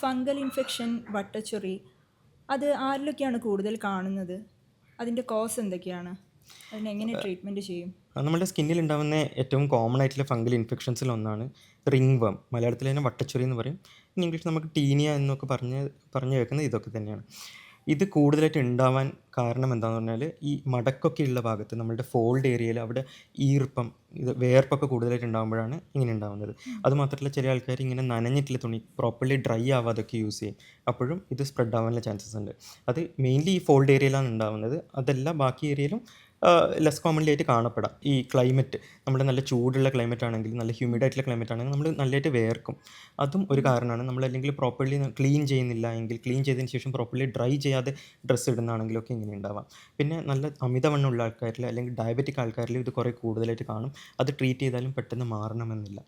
Fungal infection, വട്ടച്ചൊറി അത് ആരിലൊക്കെയാണ് കൂടുതൽ കാണുന്നത്? അതിൻ്റെ കോസ് എന്തൊക്കെയാണ്? അതിനെങ്ങനെ ട്രീറ്റ്മെൻറ്റ് ചെയ്യും? നമ്മുടെ സ്കിന്നിൽ ഉണ്ടാകുന്ന ഏറ്റവും കോമൺ ആയിട്ടുള്ള ഫംഗൽ ഇൻഫെക്ഷൻസിൽ ഒന്നാണ് റിംഗ് വേം. മലയാളത്തിൽ തന്നെ വട്ടച്ചൊറി എന്ന് പറയും. ഇൻ ഇംഗ്ലീഷ് നമുക്ക് ടീനിയ എന്നൊക്കെ പറഞ്ഞു കേൾക്കുന്നത് ഇതൊക്കെ തന്നെയാണ്. ഇത് കൂടുതലായിട്ട് ഉണ്ടാവാൻ കാരണം എന്താണെന്ന് പറഞ്ഞാൽ ഈ മടക്കൊക്കെ ഉള്ള ഭാഗത്ത് നമ്മളുടെ ഫോൾഡ് ഏരിയയിൽ അവിടെ ഈർപ്പം, വേർപ്പൊക്കെ കൂടുതലായിട്ട് ഉണ്ടാകുമ്പോഴാണ് ഇങ്ങനെ ഉണ്ടാകുന്നത്. അതുമാത്രമല്ല, ചില ആൾക്കാർ ഇങ്ങനെ നനഞ്ഞിട്ടുള്ള തുണി പ്രോപ്പർലി ഡ്രൈ ആവാതൊക്കെ യൂസ് ചെയ്യും. അപ്പോഴും ഇത് സ്പ്രെഡ് ആവാനുള്ള ചാൻസസ് ഉണ്ട്. അത് മെയിൻലി ഈ ഫോൾഡ് ഏരിയയിലാണ് ഉണ്ടാകുന്നത്. അതല്ല, ബാക്കി ഏരിയയിലും ലെസ് കോമൺലി ആയിട്ട് കാണപ്പെടാം. ഈ ക്ലൈമറ്റ് നമ്മുടെ നല്ല ചൂടുള്ള ക്ലൈമറ്റ് ആണെങ്കിൽ, നല്ല ഹ്യൂമിഡ് ആയിട്ടുള്ള ക്ലൈമറ്റ് ആണെങ്കിൽ നമ്മൾ നല്ലതായിട്ട് വേർക്കും. അതും ഒരു കാരണമാണ്. നമ്മൾ അല്ലെങ്കിൽ പ്രോപ്പർലി ക്ലീൻ ചെയ്യുന്നില്ല എങ്കിൽ, ക്ലീൻ ചെയ്തതിന് ശേഷം പ്രോപ്പർലി ഡ്രൈ ചെയ്യാതെ ഡ്രസ്സ് ഇടുന്നതാണെങ്കിലൊക്കെ ഇങ്ങനെ ഉണ്ടാവാം. പിന്നെ നല്ല അമിതവണ്ണമുള്ള ആൾക്കാരിൽ അല്ലെങ്കിൽ ഡയബറ്റിക് ആൾക്കാരിൽ ഇത് കുറേ കൂടുതലായിട്ട് കാണും. അത് ട്രീറ്റ് ചെയ്താലും പെട്ടെന്ന് മാറണമെന്നില്ല.